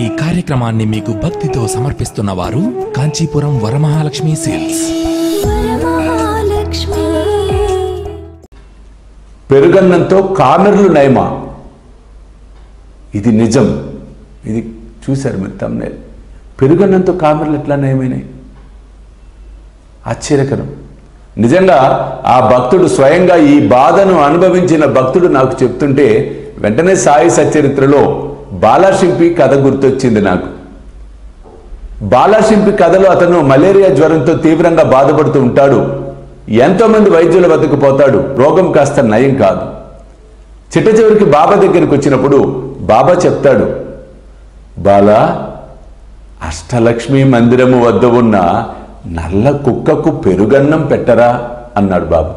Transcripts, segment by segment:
ఈ కార్యక్రమాన్ని మీకు భక్తితో సమర్పిస్తున్న వారు కాంచీపురం వరమహాలక్ష్మి సేల్స్. పెరుగన్నంతో కామెర్లు నయమా? ఇది నిజం. ఇది చూశారు మీరు తమ్మునేల్. పెరుగన్నంతో కామెర్లు ఎట్లా నయమైనాయి? ఆశ్చర్యకరం. నిజంగా ఆ భక్తుడు స్వయంగా ఈ బాధను అనుభవించిన భక్తుడు నాకు చెప్తుంటే వెంటనే సాయి సచరిత్రలో బాలాశింపి కథ గుర్తొచ్చింది నాకు. బాలాశింపి కథలో అతను మలేరియా జ్వరంతో తీవ్రంగా బాధపడుతూ ఉంటాడు. ఎంతోమంది వైద్యుల వద్దకు పోతాడు, రోగం కాస్త నయం కాదు. చిట్ట చివరికి బాబా దగ్గరికి వచ్చినప్పుడు బాబా చెప్తాడు, బాలా, అష్టలక్ష్మి మందిరము వద్ద ఉన్న నల్ల కుక్కకు పెరుగన్నం పెట్టరా అన్నాడు బాబా.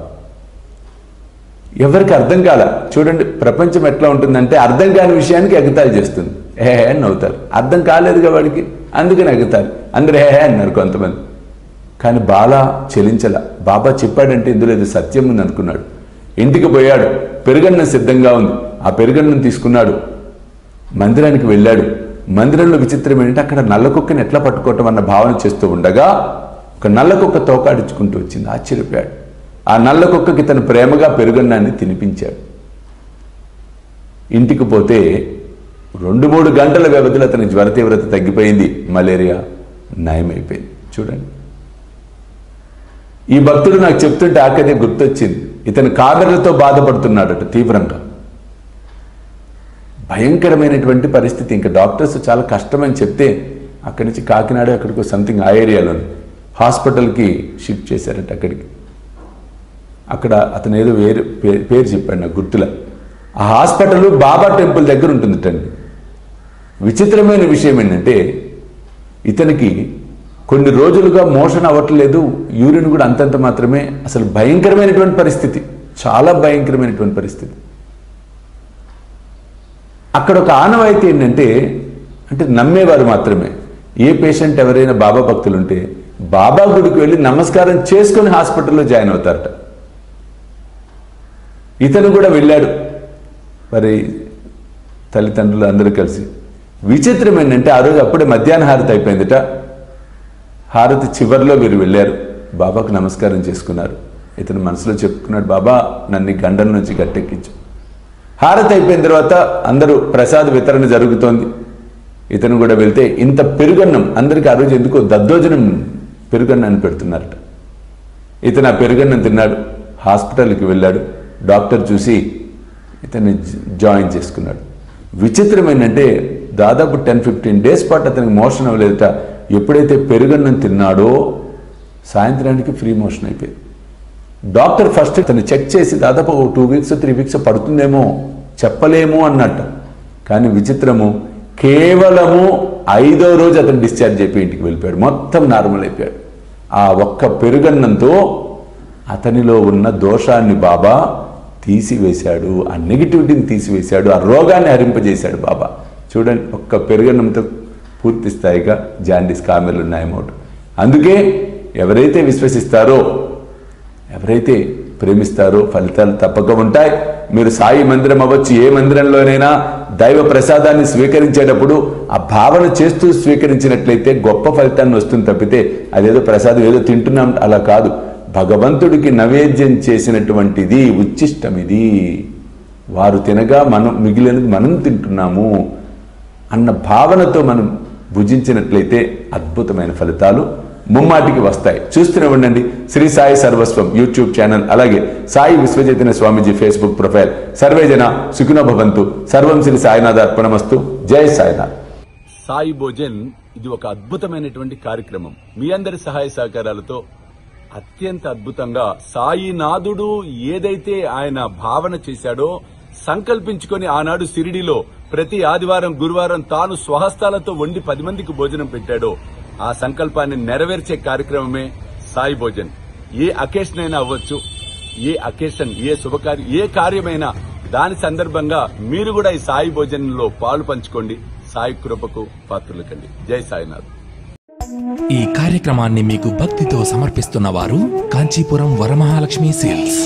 ఎవరికి అర్థం కాల. చూడండి ప్రపంచం ఎట్లా ఉంటుందంటే అర్థం కాని విషయానికి ఎగతాళి చేస్తుంది. హే అని నవ్వుతారు. అర్థం కాలేదుగా వాడికి, అందుకని ఎగతాళి. అందరూ హే అన్నారు కొంతమంది. కానీ బాలా చెలించల. బాబా చెప్పాడంటే ఇందులో ఏదో సత్యం ఉంది అనుకున్నాడు. ఇంటికి పోయాడు. పెరుగన్నం సిద్ధంగా ఉంది. ఆ పెరుగన్నం తీసుకున్నాడు. మందిరానికి వెళ్ళాడు. మందిరంలో విచిత్రం ఏంటంటే అక్కడ నల్ల కుక్కని ఎట్లా పట్టుకోవటం అన్న భావన చేస్తూ ఉండగా ఒక నల్ల కుక్క తోకాడించుకుంటూ వచ్చింది. ఆశ్చర్యపోయాడు. ఆ నల్ల కుక్కకి తను ప్రేమగా పెరుగన్నాన్ని తినిపించాడు. ఇంటికి పోతే 2-3 గంటల వ్యవధిలో అతని జ్వర తీవ్రత తగ్గిపోయింది. మలేరియా నయమైపోయింది. చూడండి, ఈ భక్తుడు నాకు చెప్తుంటే ఆ కథే గుర్తొచ్చింది. ఇతను కామెర్లతో బాధపడుతున్నాడట తీవ్రంగా. భయంకరమైనటువంటి పరిస్థితి. ఇంకా డాక్టర్స్ చాలా కష్టమని చెప్తే అక్కడి నుంచి కాకినాడ అక్కడికి సంథింగ్ ఆ ఏరియాలో హాస్పిటల్కి షిఫ్ట్ చేశారట. అక్కడికి అక్కడ అతను ఏదో వేరే పేరు చెప్పాడు, నాకు గుర్తుల. ఆ హాస్పిటల్ బాబా టెంపుల్ దగ్గర ఉంటుందిటండి. విచిత్రమైన విషయం ఏంటంటే ఇతనికి కొన్ని రోజులుగా మోషన్ అవ్వట్లేదు, యూరిన్ కూడా అంతంత మాత్రమే. అసలు భయంకరమైనటువంటి పరిస్థితి, చాలా భయంకరమైనటువంటి పరిస్థితి. అక్కడ ఒక ఆనవాయితీ ఏంటంటే, అంటే నమ్మేవారు మాత్రమే. ఏ పేషెంట్ ఎవరైనా బాబా భక్తులు ఉంటే బాబా గుడికి వెళ్ళి నమస్కారం చేసుకొని హాస్పిటల్లో జాయిన్ అవుతారట. ఇతను కూడా వెళ్ళాడు, మరి తల్లిదండ్రులు అందరూ కలిసి. విచిత్రం ఏంటంటే ఆ రోజు అప్పుడే మధ్యాహ్న హారతి అయిపోయిందిట. హారతి చివరిలో వీరు వెళ్ళారు, బాబాకు నమస్కారం చేసుకున్నారు. ఇతను మనసులో చెప్పుకున్నాడు, బాబా నన్ను గండం నుంచి గట్టెక్కించు. హారతి అయిపోయిన తర్వాత అందరూ ప్రసాద వితరణ జరుగుతోంది. ఇతను కూడా వెళ్తే ఇంత పెరుగన్నం అందరికీ ఆ రోజు ఎందుకో దద్దోజనం పెరుగన్నాన్ని పెడుతున్నారట. ఇతను ఆ పెరుగన్నం తిన్నాడు. హాస్పిటల్కి వెళ్ళాడు. డాక్టర్ చూసి ఇతన్ని జాయిన్ చేసుకున్నాడు. విచిత్రం ఏంటంటే దాదాపు 10-15 డేస్ పాటు అతనికి మోషన్ అవ్వలేదట. ఎప్పుడైతే పెరుగన్నం తిన్నాడో సాయంత్రానికి ఫ్రీ మోషన్ అయిపోయింది. డాక్టర్ ఫస్ట్ అతను చెక్ చేసి దాదాపు 2 వీక్స్ 3 వీక్స్ పడుతుందేమో చెప్పలేము అన్నట్టు. కానీ విచిత్రము, కేవలము 5వ రోజు అతను డిశ్చార్జ్ అయిపోయి ఇంటికి వెళ్ళిపోయాడు. మొత్తం నార్మల్ అయిపోయాడు. ఆ ఒక్క పెరుగన్నంతో అతనిలో ఉన్న దోషాన్ని బాబా తీసివేశాడు, ఆ నెగిటివిటీని తీసివేశాడు, ఆ రోగాన్ని హరింపజేశాడు బాబా. చూడండి, ఒక్క పెరుగన్నంతో పూర్తి స్థాయిగా జాండీస్ కామెర్లు ఉన్నాయన్నమాట. అందుకే ఎవరైతే విశ్వసిస్తారో, ఎవరైతే ప్రేమిస్తారో ఫలితాలు తప్పక ఉంటాయి. మీరు సాయి మందిరం అవ్వచ్చు, ఏ మందిరంలోనైనా దైవ ప్రసాదాన్ని స్వీకరించేటప్పుడు ఆ భావన చేస్తూ స్వీకరించినట్లయితే గొప్ప ఫలితాన్ని వస్తుంది తప్పితే అదేదో ప్రసాదం ఏదో తింటున్నాం అలా కాదు. భగవంతుడికి నైవేద్యం చేసినటువంటిది ఉచ్చిష్టం. ఇది వారు తినగా మనం మిగిలినది మనం తింటున్నాము అన్న భావనతో మనం భుజించినట్లయితే అద్భుతమైన ఫలితాలు ముమ్మాటికి వస్తాయి. చూస్తూనే ఉండండి శ్రీ సాయి సర్వస్వం యూట్యూబ్ ఛానల్, అలాగే సాయి విశ్వచైతన్య స్వామీజీ ఫేస్బుక్ ప్రొఫైల్. సర్వేజన సుఖినో భవంతు. సర్వం శ్రీ సాయినాథ అర్పణమస్తు. జై సాయినాథ్. సాయి భోజన్ ఇది ఒక అద్భుతమైనటువంటి కార్యక్రమం. మీ అందరి సహాయ సహకారాలతో అత్యంత అద్భుతంగా సాయినాథుడు ఏదైతే ఆయన భావన చేశాడో సంకల్పించుకొని ఆనాడు షిరిడీలో ప్రతి ఆదివారం గురువారం తాను స్వహస్తాలతో వండి 10 మందికి భోజనం పెట్టాడో ఆ సంకల్పాన్ని నెరవేర్చే కార్యక్రమమే సాయి భోజన్. ఏ అకేషన్ అయినా అవ్వచ్చు, ఏ అకేషన్, ఏ శుభకార్యం, ఏ కార్యమైనా దాని సందర్భంగా మీరు కూడా ఈ సాయి భోజనంలో పాలు పంచుకోండి. సాయి కృపకు పాత్రులకండి. జై సాయినాథ్. ఈ కార్యక్రమాన్ని మీకు భక్తితో సమర్పిస్తున్న వారు కాంచీపురం వరమహాలక్ష్మి సేల్స్.